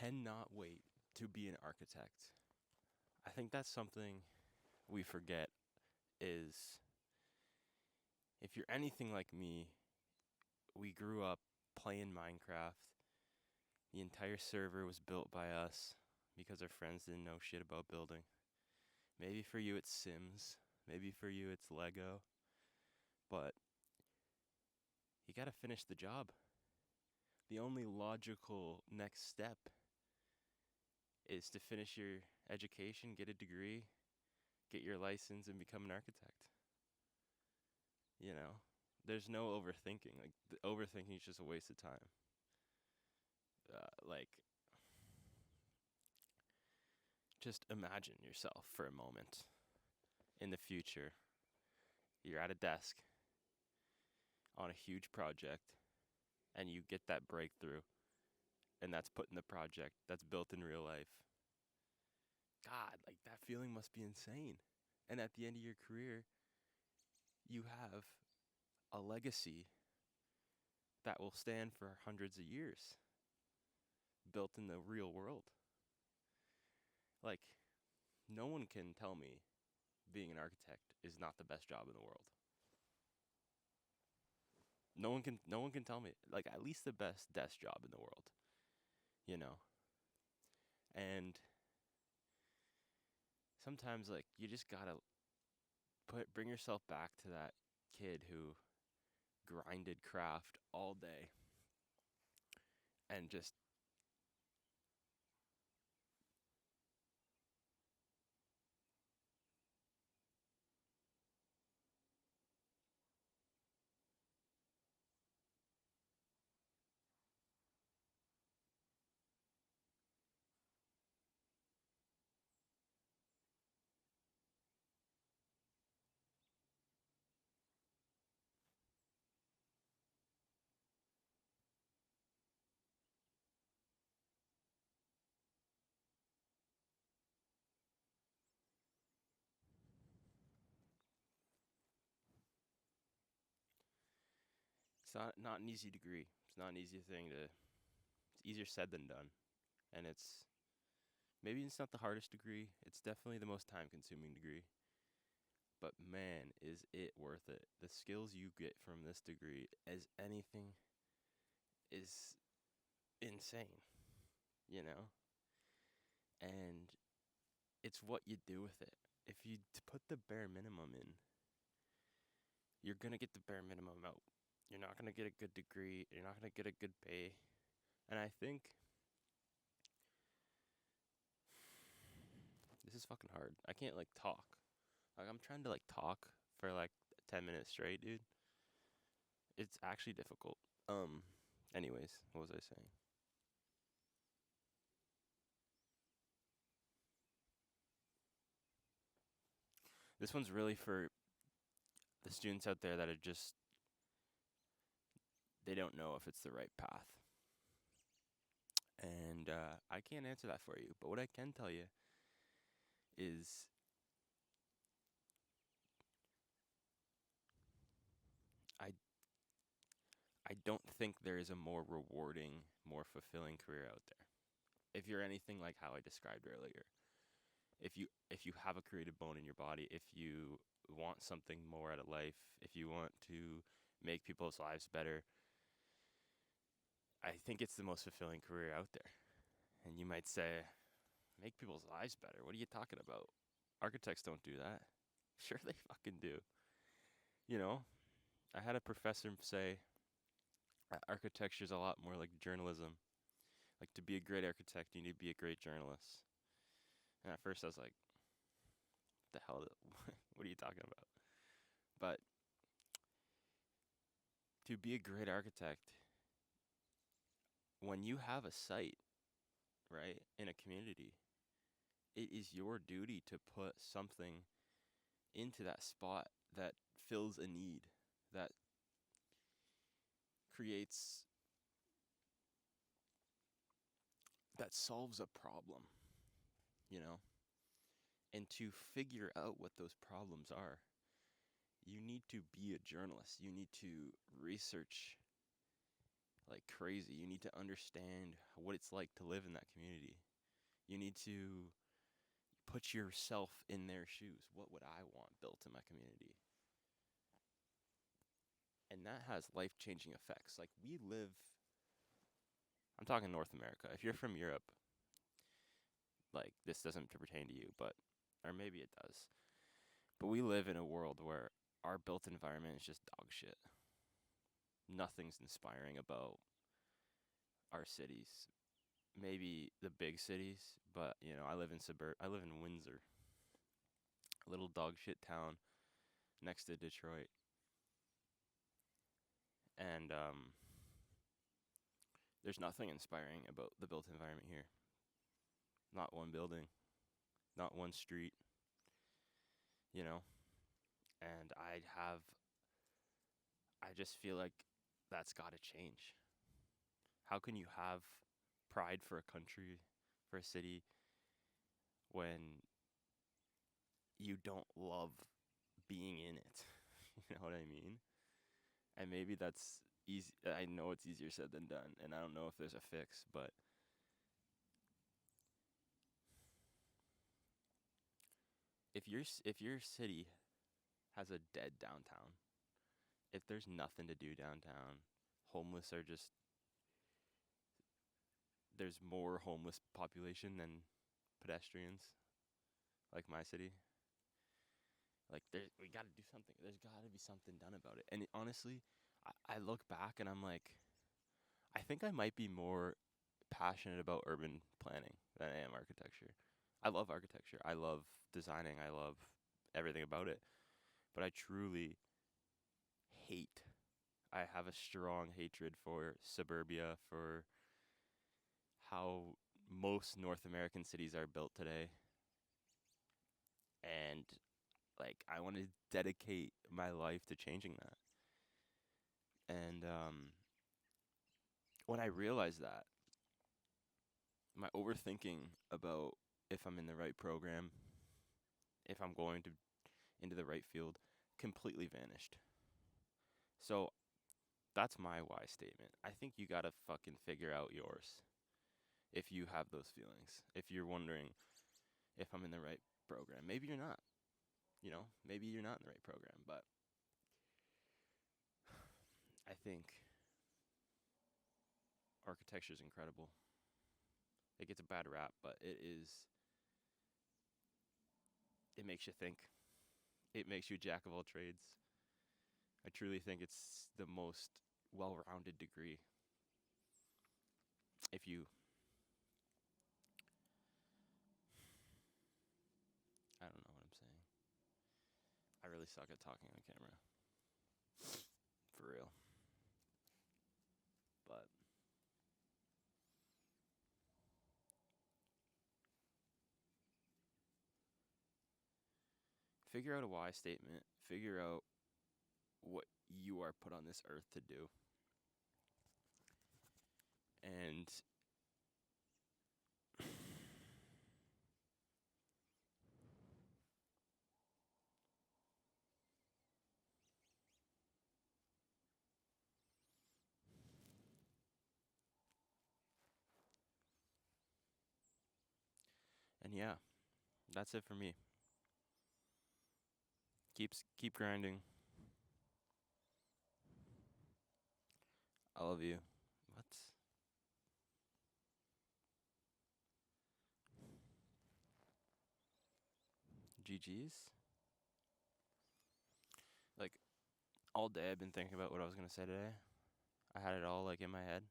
cannot wait to be an architect. I think that's something we forget is if you're anything like me, we grew up playing Minecraft. The entire server was built by us because our friends didn't know shit about building. Maybe for you it's Sims, maybe for you it's Lego, but you gotta finish the job. The only logical next step is to finish your education, get a degree, get your license, and become an architect. You know, there's no overthinking. Like, overthinking is just a waste of time. Like, just imagine yourself for a moment in the future. You're at a desk on a huge project, and you get that breakthrough, and that's put in the project, that's built in real life. God, like, that feeling must be insane. And at the end of your career, you have a legacy that will stand for hundreds of years, built in the real world. Like, no one can tell me being an architect is not the best job in the world. No one can tell me, like, at least the best desk job in the world, you know. And sometimes, like, you just gotta bring yourself back to that kid who grinded craft all day and just it's not an easy degree. It's not an easy thing to. It's easier said than done, and maybe it's not the hardest degree. It's definitely the most time-consuming degree. But man, is it worth it? The skills you get from this degree, as anything, is insane. You know, and it's what you do with it. If you put the bare minimum in, you're gonna get the bare minimum out. You're not gonna get a good degree. You're not gonna get a good pay. And I think this is fucking hard. I can't like talk. Like I'm trying to like talk for like 10 minutes straight, dude. It's actually difficult. Anyways, what was I saying? This one's really for the students out there that are just they don't know if it's the right path. And I can't answer that for you, but what I can tell you is I I don't think there is a more rewarding, more fulfilling career out there. If you're anything like how I described earlier, if you have a creative bone in your body, if you want something more out of life, if you want to make people's lives better, I think it's the most fulfilling career out there. And you might say, make people's lives better. What are you talking about? Architects don't do that. Sure they fucking do. You know, I had a professor say architecture is a lot more like journalism. Like to be a great architect, you need to be a great journalist. And at first I was like, the hell, what are you talking about? But to be a great architect, when you have a site, right, in a community, it is your duty to put something into that spot that fills a need, that creates, that solves a problem, you know? And to figure out what those problems are, you need to be a journalist. You need to research like crazy. You need to understand what it's like to live in that community. You need to put yourself in their shoes. What would I want built in my community? And that has life-changing effects. Like I'm talking North America. If you're from Europe, like this doesn't pertain to you, but or maybe it does. But we live in a world where our built environment is just dog shit. Nothing's inspiring about our cities. Maybe the big cities, but I live in Windsor, a little dog shit town next to Detroit. And there's nothing inspiring about the built environment here. Not one building, not one street, you know? And I just feel like that's got to change. How can you have pride for a country, for a city, when you don't love being in it? You know what I mean? And maybe that's easy. I know it's easier said than done, and I don't know if there's a fix, but if your city has a dead downtown, if there's nothing to do downtown, homeless are just there's more homeless population than pedestrians, like my city. Like we got to do something. There's got to be something done about it. And honestly, I look back and I'm like, I think I might be more passionate about urban planning than I am architecture. I love architecture. I love designing. I love everything about it. But I truly hate. I have a strong hatred for suburbia, for how most North American cities are built today. And like I want to dedicate my life to changing that. And when I realized that, my overthinking about if I'm in the right program, if I'm going to into the right field, completely vanished. So that's my why statement. I think you gotta fucking figure out yours if you have those feelings. If you're wondering if I'm in the right program, maybe you're not. Maybe you're not in the right program, but I think architecture is incredible. It gets a bad rap, but it makes you think. It makes you a jack of all trades. I truly think it's the most well-rounded degree. If you, I don't know what I'm saying. I really suck at talking on camera. For real. But figure out a why statement. Figure out what you are put on this earth to do. And and yeah, that's it for me. Keep grinding. I love you. What? GG's? Like all day I've been thinking about what I was gonna say today. I had it all like in my head,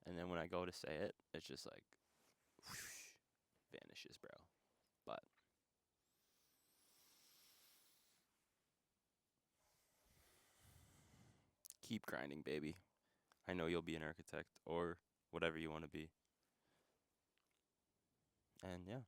and then when I go to say it, it's just like whoosh, vanishes, bro. But keep grinding, baby. I know you'll be an architect or whatever you want to be. And yeah.